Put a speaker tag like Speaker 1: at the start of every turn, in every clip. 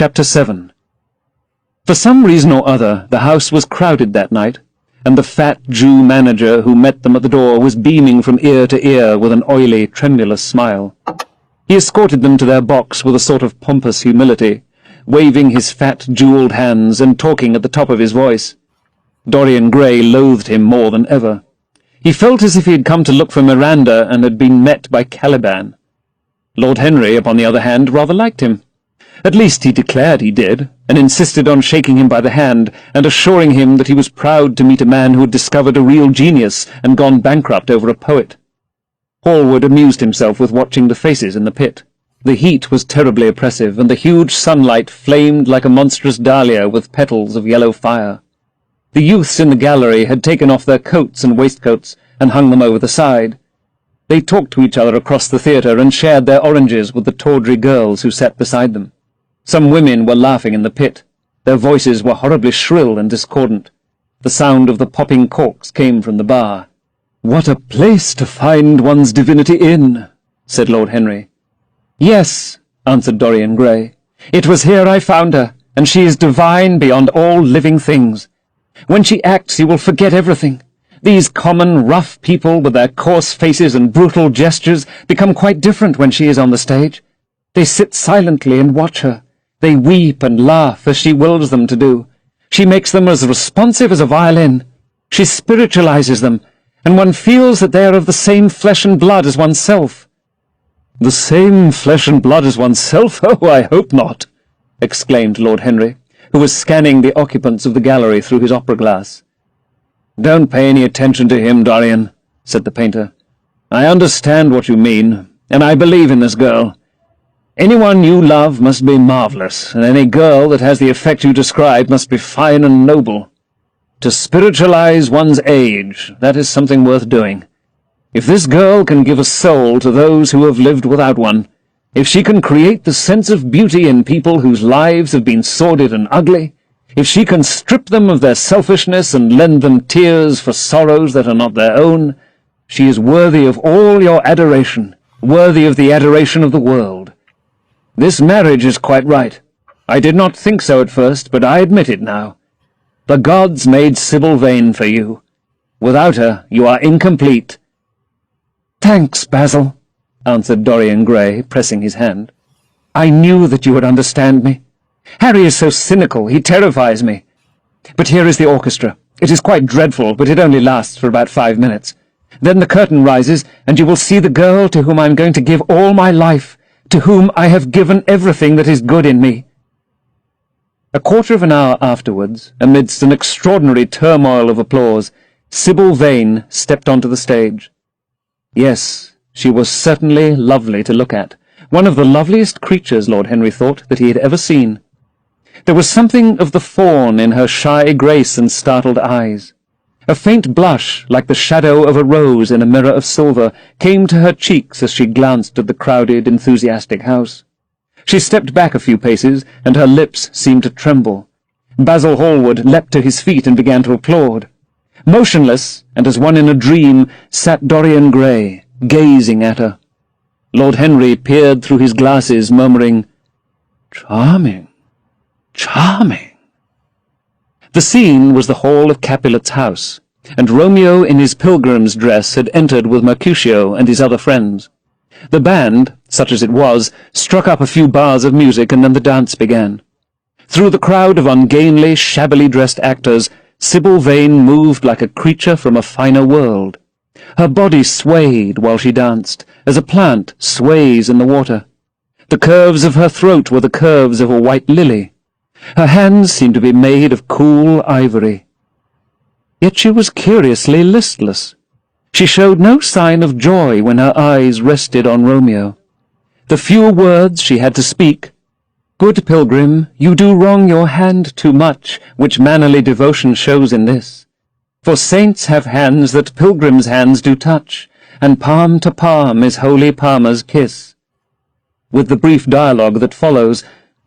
Speaker 1: Chapter 7. For some reason or other, the house was crowded that night, and the fat Jew manager who met them at the door was beaming from ear to ear with an oily, tremulous smile. He escorted them to their box with a sort of pompous humility, waving his fat, jewelled hands and talking at the top of his voice. Dorian Gray loathed him more than ever. He felt as if he had come to look for Miranda and had been met by Caliban. Lord Henry, upon the other hand, rather liked him. At least he declared he did, and insisted on shaking him by the hand and assuring him that he was proud to meet a man who had discovered a real genius and gone bankrupt over a poet. Hallward amused himself with watching the faces in the pit. The heat was terribly oppressive, and the huge sunlight flamed like a monstrous dahlia with petals of yellow fire. The youths in the gallery had taken off their coats and waistcoats and hung them over the side. They talked to each other across the theatre and shared their oranges with the tawdry girls who sat beside them. Some women were laughing in the pit. Their voices were horribly shrill and discordant. The sound of the popping corks came from the bar. "What a place to find one's divinity in," said Lord Henry. "Yes," answered Dorian Gray. "It was here I found her, and she is divine beyond all living things. When she acts you will forget everything. These common, rough people with their coarse faces and brutal gestures become quite different when she is on the stage. They sit silently and watch her. They weep and laugh as she wills them to do. She makes them as responsive as a violin. She spiritualizes them, and one feels that they are of the same flesh and blood as oneself." "The same flesh and blood as oneself? Oh, I hope not," exclaimed Lord Henry, who was scanning the occupants of the gallery through his opera-glass. "Don't pay any attention to him, Dorian," said the painter. "I understand what you mean, and I believe in this girl. Anyone you love must be marvellous, and any girl that has the effect you describe must be fine and noble. To spiritualize one's age, that is something worth doing. If this girl can give a soul to those who have lived without one, if she can create the sense of beauty in people whose lives have been sordid and ugly, if she can strip them of their selfishness and lend them tears for sorrows that are not their own, she is worthy of all your adoration, worthy of the adoration of the world. This marriage is quite right. I did not think so at first, but I admit it now. The gods made Sybil Vane for you. Without her, you are incomplete." "Thanks, Basil," answered Dorian Gray, pressing his hand. "I knew that you would understand me. Harry is so cynical, he terrifies me. But here is the orchestra. It is quite dreadful, but it only lasts for about 5 minutes. Then the curtain rises, and you will see the girl to whom I am going to give all my life, to whom I have given everything that is good in me." A quarter of an hour afterwards, amidst an extraordinary turmoil of applause, Sybil Vane stepped onto the stage. Yes, she was certainly lovely to look at, one of the loveliest creatures, Lord Henry thought, that he had ever seen. There was something of the fawn in her shy grace and startled eyes. A faint blush, like the shadow of a rose in a mirror of silver, came to her cheeks as she glanced at the crowded, enthusiastic house. She stepped back a few paces, and her lips seemed to tremble. Basil Hallward leapt to his feet and began to applaud. Motionless, and as one in a dream, sat Dorian Gray, gazing at her. Lord Henry peered through his glasses, murmuring, "Charming, charming." The scene was the hall of Capulet's house, and Romeo in his pilgrim's dress had entered with Mercutio and his other friends. The band, such as it was, struck up a few bars of music, and then the dance began. Through the crowd of ungainly, shabbily dressed actors, Sybil Vane moved like a creature from a finer world. Her body swayed while she danced, as a plant sways in the water. The curves of her throat were the curves of a white lily. Her hands seemed to be made of cool ivory. Yet she was curiously listless. She showed no sign of joy when her eyes rested on Romeo. The few words she had to speak, "Good pilgrim, you do wrong your hand too much, which mannerly devotion shows in this. For saints have hands that pilgrims' hands do touch, and palm to palm is holy Palmer's kiss," with the brief dialogue that follows,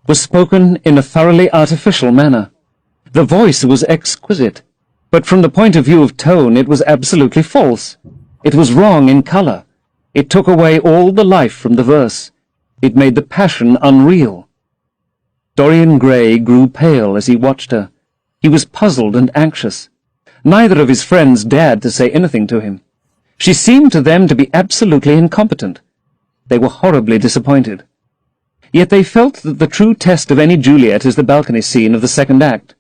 Speaker 1: was spoken in a thoroughly artificial manner. The voice was exquisite, but from the point of view of tone it was absolutely false. It was wrong in colour. It took away all the life from the verse. It made the passion unreal. Dorian Gray grew pale as he watched her. He was puzzled and anxious. Neither of his friends dared to say anything to him. She seemed to them to be absolutely incompetent. They were horribly disappointed. Yet they felt that the true test of any Juliet is the balcony scene of the second act.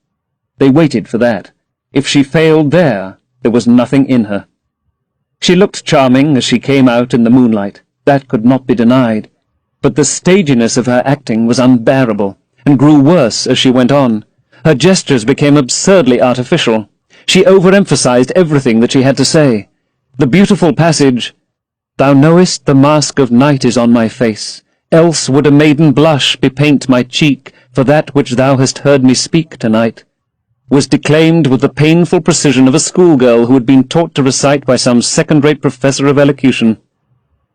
Speaker 1: They waited for that. If she failed there was nothing in her. She looked charming as she came out in the moonlight. That could not be denied. But the staginess of her acting was unbearable, and grew worse as she went on. Her gestures became absurdly artificial. She overemphasized everything that she had to say. The beautiful passage, "Thou knowest the mask of night is on my face, else would a maiden blush bepaint my cheek for that which thou hast heard me speak tonight," was declaimed with the painful precision of a schoolgirl who had been taught to recite by some second-rate professor of elocution.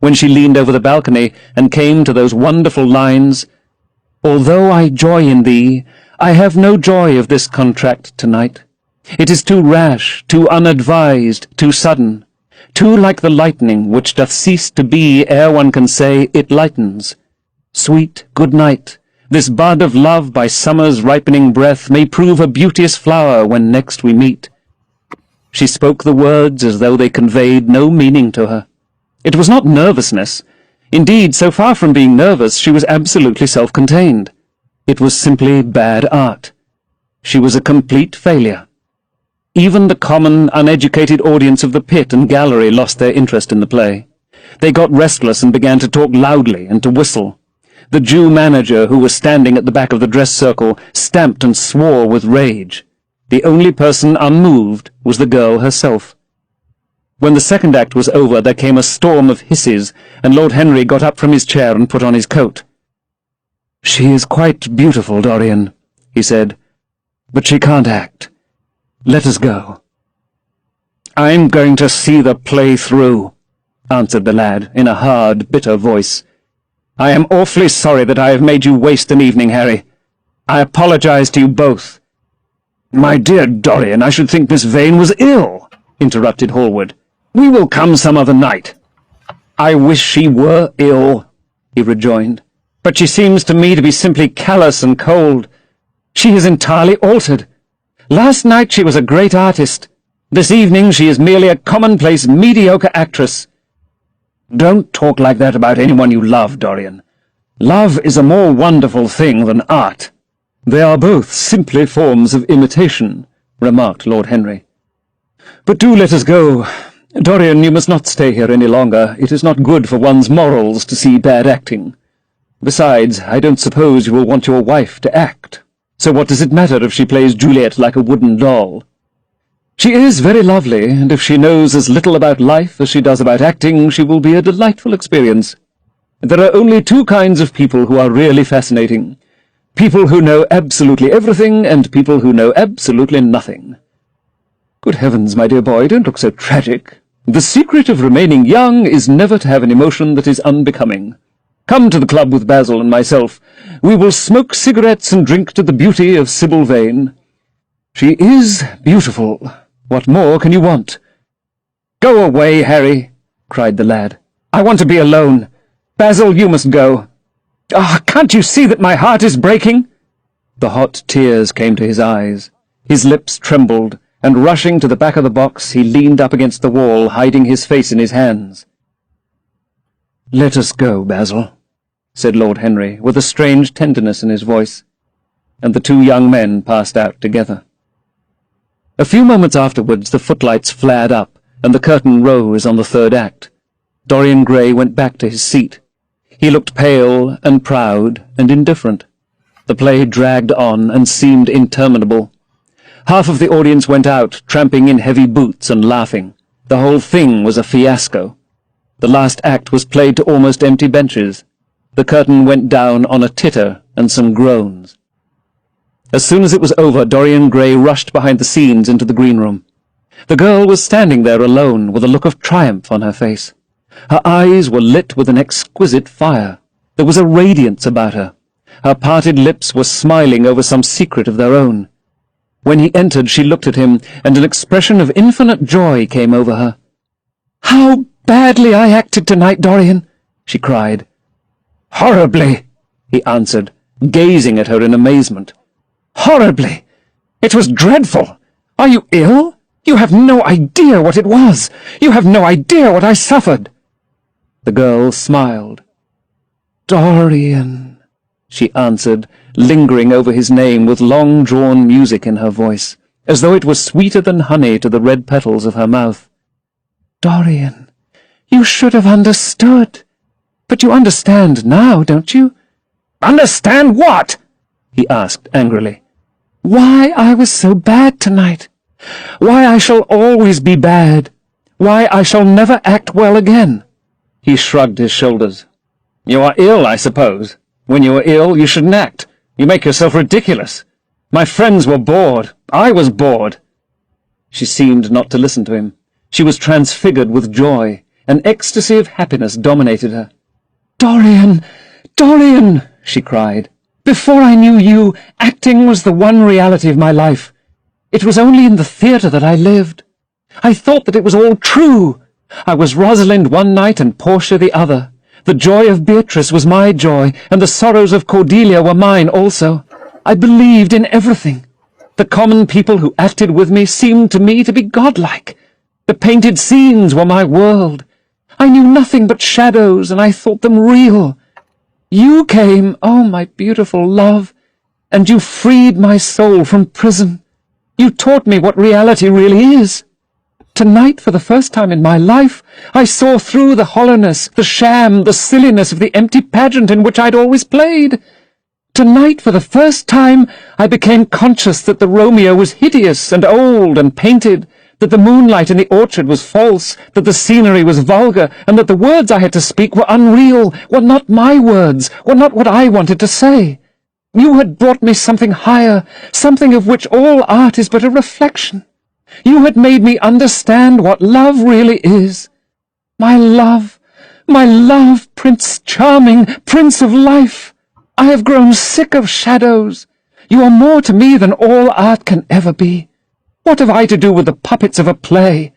Speaker 1: When she leaned over the balcony and came to those wonderful lines, "Although I joy in thee, I have no joy of this contract tonight. It is too rash, too unadvised, too sudden, too like the lightning which doth cease to be ere one can say it lightens. Sweet good night. This bud of love by summer's ripening breath may prove a beauteous flower when next we meet." She spoke the words as though they conveyed no meaning to her. It was not nervousness. Indeed, so far from being nervous, she was absolutely self-contained. It was simply bad art. She was a complete failure. Even the common, uneducated audience of the pit and gallery lost their interest in the play. They got restless and began to talk loudly and to whistle. The Jew manager, who was standing at the back of the dress circle, stamped and swore with rage. The only person unmoved was the girl herself. When the second act was over, there came a storm of hisses, and Lord Henry got up from his chair and put on his coat. "She is quite beautiful, Dorian," he said, "but she can't act. Let us go." "I'm going to see the play through," answered the lad, in a hard, bitter voice. "I am awfully sorry that I have made you waste an evening, Harry. I apologize to you both." "My dear Dorian, I should think Miss Vane was ill," interrupted Hallward. "We will come some other night." "I wish she were ill," he rejoined. "But she seems to me to be simply callous and cold. She is entirely altered. Last night she was a great artist. This evening she is merely a commonplace, mediocre actress." "Don't talk like that about anyone you love, Dorian. Love is a more wonderful thing than art." "They are both simply forms of imitation," remarked Lord Henry. "But do let us go. Dorian, you must not stay here any longer. It is not good for one's morals to see bad acting. Besides, I don't suppose you will want your wife to act. So what does it matter if she plays Juliet like a wooden doll? She is very lovely, and if she knows as little about life as she does about acting, she will be a delightful experience. There are only two kinds of people who are really fascinating. People who know absolutely everything, and people who know absolutely nothing." "Good heavens, my dear boy, don't look so tragic. The secret of remaining young is never to have an emotion that is unbecoming. Come to the club with Basil and myself. We will smoke cigarettes and drink to the beauty of Sybil Vane. She is beautiful. What more can you want?" "Go away, Harry," cried the lad. "I want to be alone. Basil, you must go. Ah, can't you see that my heart is breaking?" The hot tears came to his eyes. His lips trembled, and rushing to the back of the box, he leaned up against the wall, hiding his face in his hands. "Let us go, Basil," said Lord Henry, with a strange tenderness in his voice, and the two young men passed out together. A few moments afterwards the footlights flared up, and the curtain rose on the third act. Dorian Gray went back to his seat. He looked pale and proud and indifferent. The play dragged on and seemed interminable. Half of the audience went out, tramping in heavy boots and laughing. The whole thing was a fiasco. The last act was played to almost empty benches. The curtain went down on a titter and some groans. As soon as it was over, Dorian Gray rushed behind the scenes into the green room. The girl was standing there alone, with a look of triumph on her face. Her eyes were lit with an exquisite fire. There was a radiance about her. Her parted lips were smiling over some secret of their own. When he entered, she looked at him, and an expression of infinite joy came over her. "How badly I acted tonight, Dorian!" she cried. "Horribly," he answered, gazing at her in amazement. "Horribly! It was dreadful! Are you ill? You have no idea what it was! You have no idea what I suffered!" The girl smiled. "Dorian," she answered, lingering over his name with long-drawn music in her voice, as though it were sweeter than honey to the red petals of her mouth. "Dorian, you should have understood. But you understand now, don't you?" "Understand what?" he asked angrily. "Why I was so bad tonight. Why I shall always be bad. Why I shall never act well again." He shrugged his shoulders. "You are ill, I suppose. When you are ill, you shouldn't act. You make yourself ridiculous. My friends were bored. I was bored." She seemed not to listen to him. She was transfigured with joy. An ecstasy of happiness dominated her. "Dorian! Dorian!" she cried. "Before I knew you, acting was the one reality of my life. It was only in the theatre that I lived. I thought that it was all true. I was Rosalind one night and Portia the other. The joy of Beatrice was my joy, and the sorrows of Cordelia were mine also. I believed in everything. The common people who acted with me seemed to me to be godlike. The painted scenes were my world. I knew nothing but shadows, and I thought them real. You came, oh, my beautiful love, and you freed my soul from prison. You taught me what reality really is. Tonight, for the first time in my life, I saw through the hollowness, the sham, the silliness of the empty pageant in which I'd always played. Tonight, for the first time, I became conscious that the Romeo was hideous and old and painted, that the moonlight in the orchard was false, that the scenery was vulgar, and that the words I had to speak were unreal, were not my words, were not what I wanted to say. You had brought me something higher, something of which all art is but a reflection. You had made me understand what love really is. My love, Prince Charming, Prince of Life. I have grown sick of shadows. You are more to me than all art can ever be. What have I to do with the puppets of a play?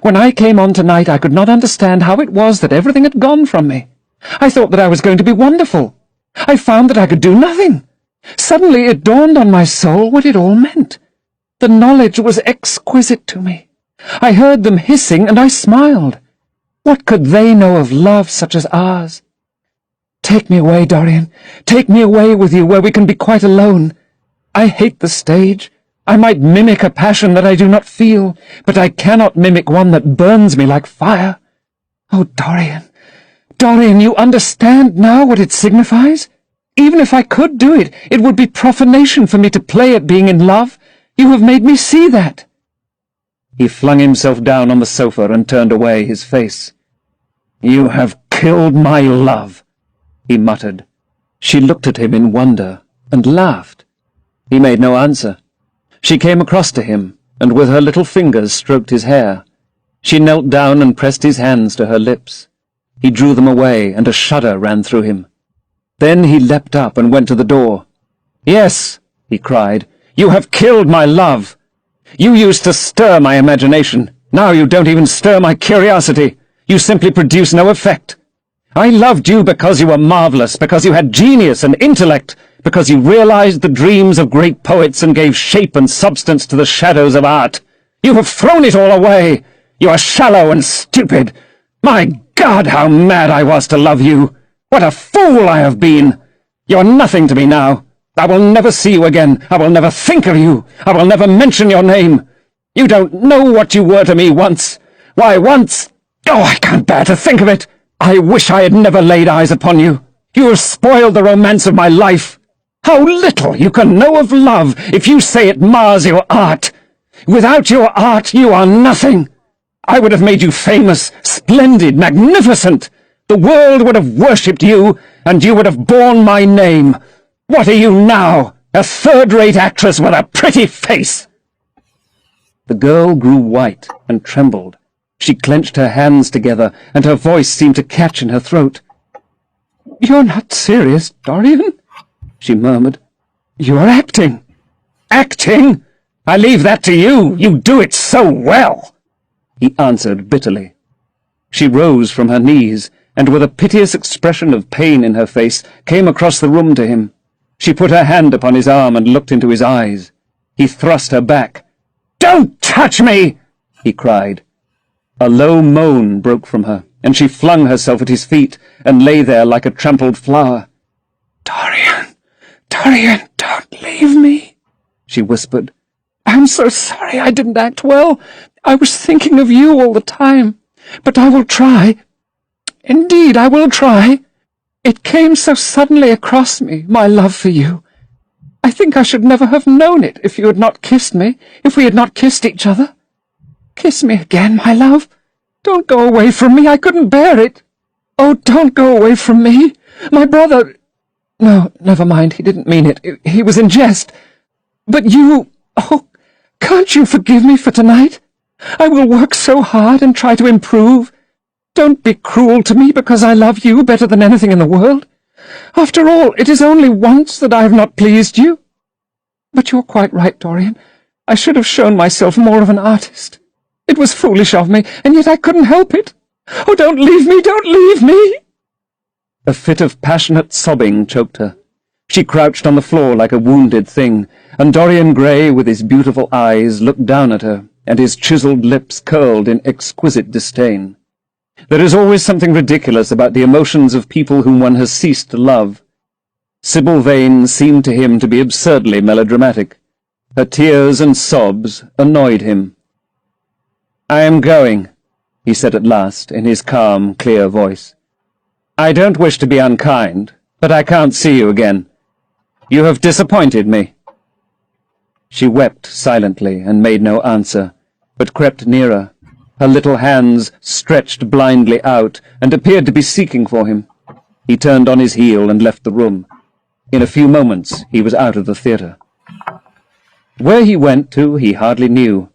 Speaker 1: When I came on tonight, I could not understand how it was that everything had gone from me. I thought that I was going to be wonderful. I found that I could do nothing. Suddenly it dawned on my soul what it all meant. The knowledge was exquisite to me. I heard them hissing, and I smiled. What could they know of love such as ours? Take me away, Dorian. Take me away with you, where we can be quite alone. I hate the stage. I might mimic a passion that I do not feel, but I cannot mimic one that burns me like fire. Oh, Dorian, Dorian, you understand now what it signifies? Even if I could do it, it would be profanation for me to play at being in love. You have made me see that." He flung himself down on the sofa and turned away his face. "You have killed my love," he muttered. She looked at him in wonder and laughed. He made no answer. She came across to him, and with her little fingers stroked his hair. She knelt down and pressed his hands to her lips. He drew them away, and a shudder ran through him. Then he leapt up and went to the door. "Yes," he cried, "you have killed my love. You used to stir my imagination. Now you don't even stir my curiosity. You simply produce no effect. I loved you because you were marvelous, because you had genius and intellect, because you realized the dreams of great poets and gave shape and substance to the shadows of art. You have thrown it all away. You are shallow and stupid. My God, how mad I was to love you! What a fool I have been! You are nothing to me now. I will never see you again. I will never think of you. I will never mention your name. You don't know what you were to me once. Why, once— Oh, I can't bear to think of it. I wish I had never laid eyes upon you. You have spoiled the romance of my life. How little you can know of love if you say it mars your art. Without your art, you are nothing. I would have made you famous, splendid, magnificent. The world would have worshipped you, and you would have borne my name. What are you now? A third-rate actress with a pretty face." The girl grew white and trembled. She clenched her hands together, and her voice seemed to catch in her throat. "You're not serious, Dorian?" she murmured. "You are acting." "Acting? I leave that to you. You do it so well," he answered bitterly. She rose from her knees, and with a piteous expression of pain in her face, came across the room to him. She put her hand upon his arm and looked into his eyes. He thrust her back. "Don't touch me!" he cried. A low moan broke from her, and she flung herself at his feet and lay there like a trampled flower. "Dorian, Dorian, don't leave me," she whispered. "I'm so sorry I didn't act well. I was thinking of you all the time. But I will try. Indeed, I will try. It came so suddenly across me, my love for you. I think I should never have known it if you had not kissed me, if we had not kissed each other. Kiss me again, my love. Don't go away from me. I couldn't bear it. Oh, don't go away from me. My brother— No, never mind, he didn't mean it. He was in jest. But you— Oh, can't you forgive me for tonight? I will work so hard and try to improve. Don't be cruel to me because I love you better than anything in the world. After all, it is only once that I have not pleased you. But you're quite right, Dorian. I should have shown myself more of an artist. It was foolish of me, and yet I couldn't help it. Oh, don't leave me, don't leave me!" A fit of passionate sobbing choked her. She crouched on the floor like a wounded thing, and Dorian Gray, with his beautiful eyes, looked down at her, and his chiselled lips curled in exquisite disdain. There is always something ridiculous about the emotions of people whom one has ceased to love. Sybil Vane seemed to him to be absurdly melodramatic. Her tears and sobs annoyed him. "I am going," he said at last, in his calm, clear voice. "I don't wish to be unkind, but I can't see you again. You have disappointed me." She wept silently and made no answer, but crept nearer. Her little hands stretched blindly out and appeared to be seeking for him. He turned on his heel and left the room. In a few moments he was out of the theatre. Where he went to he hardly knew.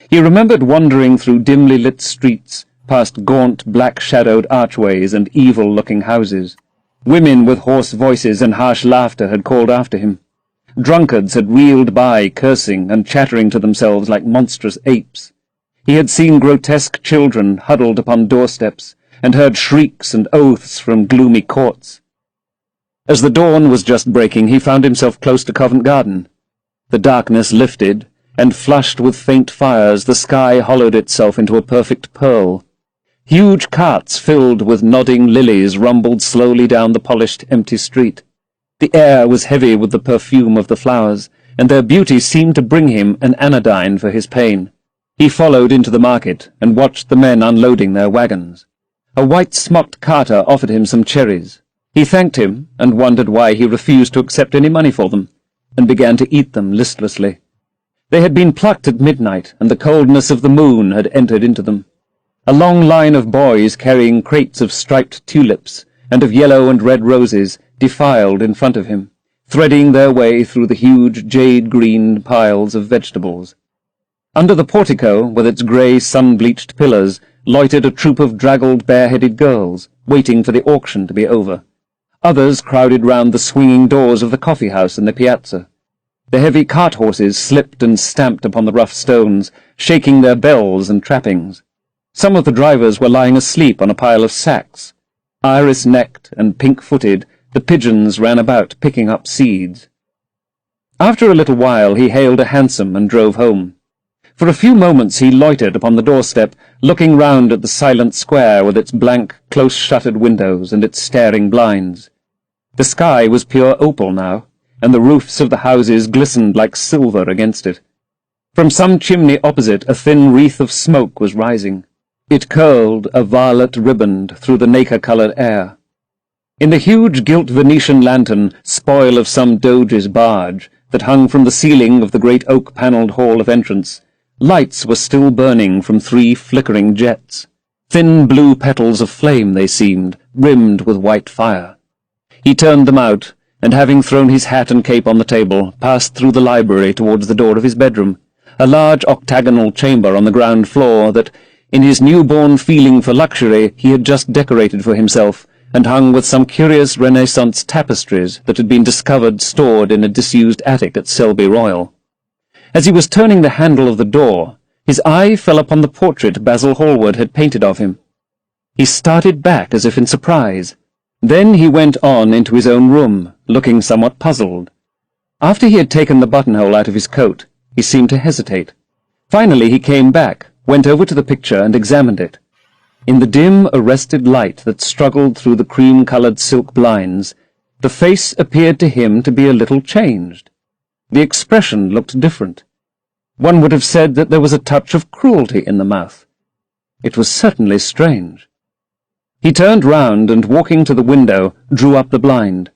Speaker 1: He remembered wandering through dimly lit streets, past gaunt, black-shadowed archways and evil-looking houses. Women with hoarse voices and harsh laughter had called after him. Drunkards had reeled by, cursing and chattering to themselves like monstrous apes. He had seen grotesque children huddled upon doorsteps, and heard shrieks and oaths from gloomy courts. As the dawn was just breaking, he found himself close to Covent Garden. The darkness lifted, and flushed with faint fires, the sky hollowed itself into a perfect pearl. Huge carts filled with nodding lilies rumbled slowly down the polished, empty street. The air was heavy with the perfume of the flowers, and their beauty seemed to bring him an anodyne for his pain. He followed into the market, and watched the men unloading their wagons. A white-smocked carter offered him some cherries. He thanked him, and wondered why he refused to accept any money for them, and began to eat them listlessly. They had been plucked at midnight, and the coldness of the moon had entered into them. A long line of boys carrying crates of striped tulips and of yellow and red roses defiled in front of him, threading their way through the huge jade-green piles of vegetables. Under the portico, with its grey sun-bleached pillars, loitered a troop of draggled, bare-headed girls, waiting for the auction to be over. Others crowded round the swinging doors of the coffee-house in the piazza. The heavy cart-horses slipped and stamped upon the rough stones, shaking their bells and trappings. Some of the drivers were lying asleep on a pile of sacks. Iris-necked and pink-footed, the pigeons ran about picking up seeds. After a little while he hailed a hansom and drove home. For a few moments he loitered upon the doorstep, looking round at the silent square with its blank, close-shuttered windows and its staring blinds. The sky was pure opal now, and the roofs of the houses glistened like silver against it. From some chimney opposite a thin wreath of smoke was rising. It curled, a violet riband, through the nacre-coloured air. In the huge gilt Venetian lantern, spoil of some doge's barge, that hung from the ceiling of the great oak-panelled hall of entrance, lights were still burning from 3 flickering jets. Thin blue petals of flame they seemed, rimmed with white fire. He turned them out, and having thrown his hat and cape on the table, passed through the library towards the door of his bedroom, a large octagonal chamber on the ground floor that, in his newborn feeling for luxury, he had just decorated for himself, and hung with some curious Renaissance tapestries that had been discovered stored in a disused attic at Selby Royal. As he was turning the handle of the door, his eye fell upon the portrait Basil Hallward had painted of him. He started back as if in surprise. Then he went on into his own room, looking somewhat puzzled. After he had taken the buttonhole out of his coat, he seemed to hesitate. Finally he came back, went over to the picture and examined it. In the dim, arrested light that struggled through the cream-coloured silk blinds, the face appeared to him to be a little changed. The expression looked different. One would have said that there was a touch of cruelty in the mouth. It was certainly strange. He turned round and, walking to the window, drew up the blind.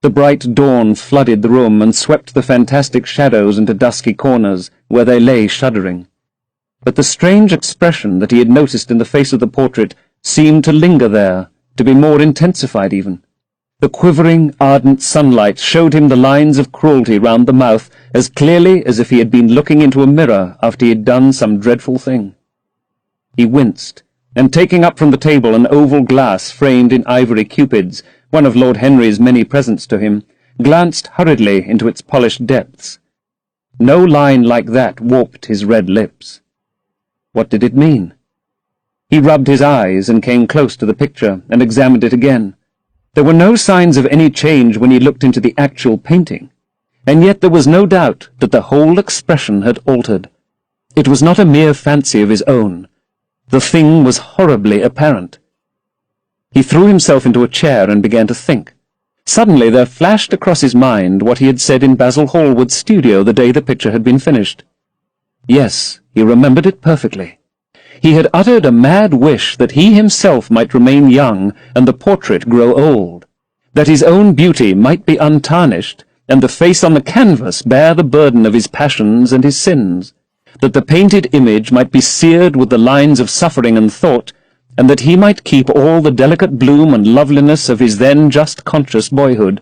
Speaker 1: The bright dawn flooded the room and swept the fantastic shadows into dusky corners, where they lay shuddering. But the strange expression that he had noticed in the face of the portrait seemed to linger there, to be more intensified even. The quivering, ardent sunlight showed him the lines of cruelty round the mouth as clearly as if he had been looking into a mirror after he had done some dreadful thing. He winced, and taking up from the table an oval glass framed in ivory cupids, one of Lord Henry's many presents to him, glanced hurriedly into its polished depths. No line like that warped his red lips. What did it mean? He rubbed his eyes and came close to the picture and examined it again. There were no signs of any change when he looked into the actual painting, and yet there was no doubt that the whole expression had altered. It was not a mere fancy of his own. The thing was horribly apparent. He threw himself into a chair and began to think. Suddenly there flashed across his mind what he had said in Basil Hallward's studio the day the picture had been finished. Yes, he remembered it perfectly. He had uttered a mad wish that he himself might remain young and the portrait grow old, that his own beauty might be untarnished and the face on the canvas bear the burden of his passions and his sins, that the painted image might be seared with the lines of suffering and thought, and that he might keep all the delicate bloom and loveliness of his then just conscious boyhood.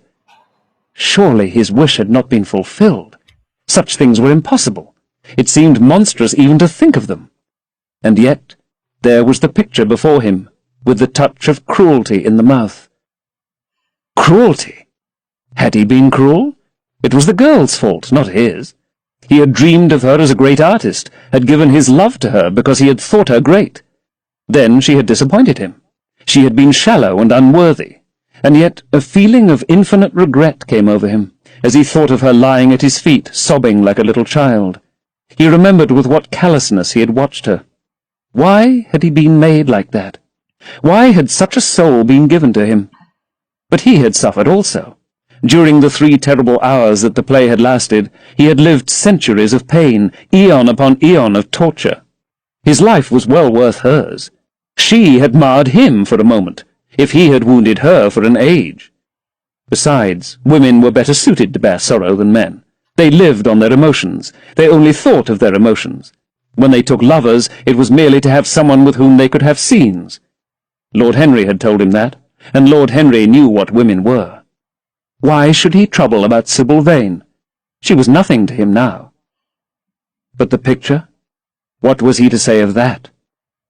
Speaker 1: Surely his wish had not been fulfilled. Such things were impossible. It seemed monstrous even to think of them. And yet there was the picture before him, with the touch of cruelty in the mouth. Cruelty? Had he been cruel? It was the girl's fault, not his. He had dreamed of her as a great artist, had given his love to her because he had thought her great. Then she had disappointed him. She had been shallow and unworthy, and yet a feeling of infinite regret came over him as he thought of her lying at his feet, sobbing like a little child. He remembered with what callousness he had watched her. Why had he been made like that? Why had such a soul been given to him? But he had suffered also. During the 3 terrible hours that the play had lasted, he had lived centuries of pain, eon upon eon of torture. His life was well worth hers. She had marred him for a moment, if he had wounded her for an age. Besides, women were better suited to bear sorrow than men. They lived on their emotions. They only thought of their emotions. When they took lovers, it was merely to have someone with whom they could have scenes. Lord Henry had told him that, and Lord Henry knew what women were. Why should he trouble about Sybil Vane? She was nothing to him now. But the picture? What was he to say of that?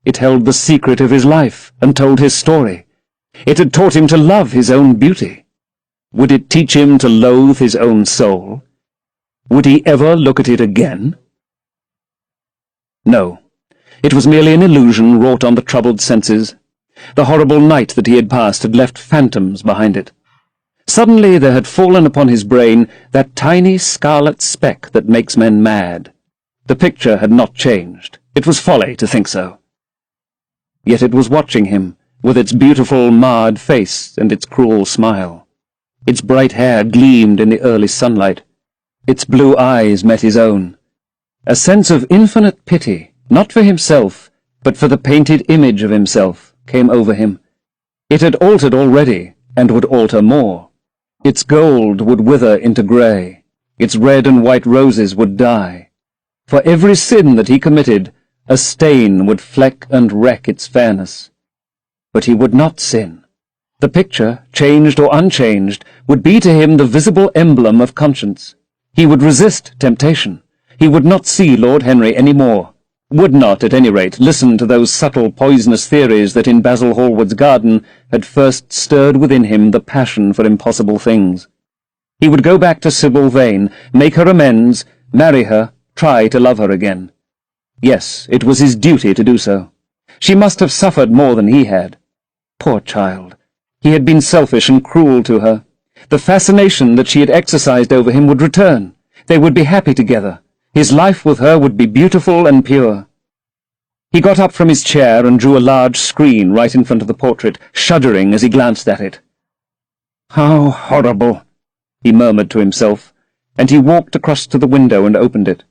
Speaker 1: It held the secret of his life, and told his story. It had taught him to love his own beauty. Would it teach him to loathe his own soul? Would he ever look at it again? No, it was merely an illusion wrought on the troubled senses. The horrible night that he had passed had left phantoms behind it. Suddenly there had fallen upon his brain that tiny scarlet speck that makes men mad. The picture had not changed. It was folly to think so. Yet it was watching him, with its beautiful marred face and its cruel smile. Its bright hair gleamed in the early sunlight. Its blue eyes met his own. A sense of infinite pity, not for himself, but for the painted image of himself, came over him. It had altered already, and would alter more. Its gold would wither into grey. Its red and white roses would die. For every sin that he committed, a stain would fleck and wreck its fairness. But he would not sin. The picture, changed or unchanged, would be to him the visible emblem of conscience. He would resist temptation. He would not see Lord Henry any more, would not, at any rate, listen to those subtle poisonous theories that in Basil Hallward's garden had first stirred within him the passion for impossible things. He would go back to Sybil Vane, make her amends, marry her, try to love her again. Yes, it was his duty to do so. She must have suffered more than he had. Poor child. He had been selfish and cruel to her. The fascination that she had exercised over him would return. They would be happy together. His life with her would be beautiful and pure. He got up from his chair and drew a large screen right in front of the portrait, shuddering as he glanced at it. "How horrible," he murmured to himself, and he walked across to the window and opened it.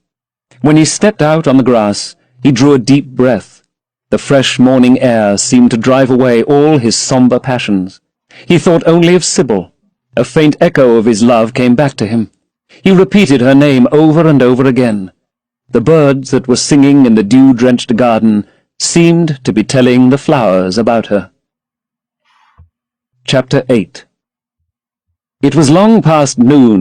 Speaker 1: When he stepped out on the grass, he drew a deep breath. The fresh morning air seemed to drive away all his sombre passions. He thought only of Sybil. A faint echo of his love came back to him. He repeated her name over and over again. The birds that were singing in the dew-drenched garden seemed to be telling the flowers about her. Chapter 8. It was long past noon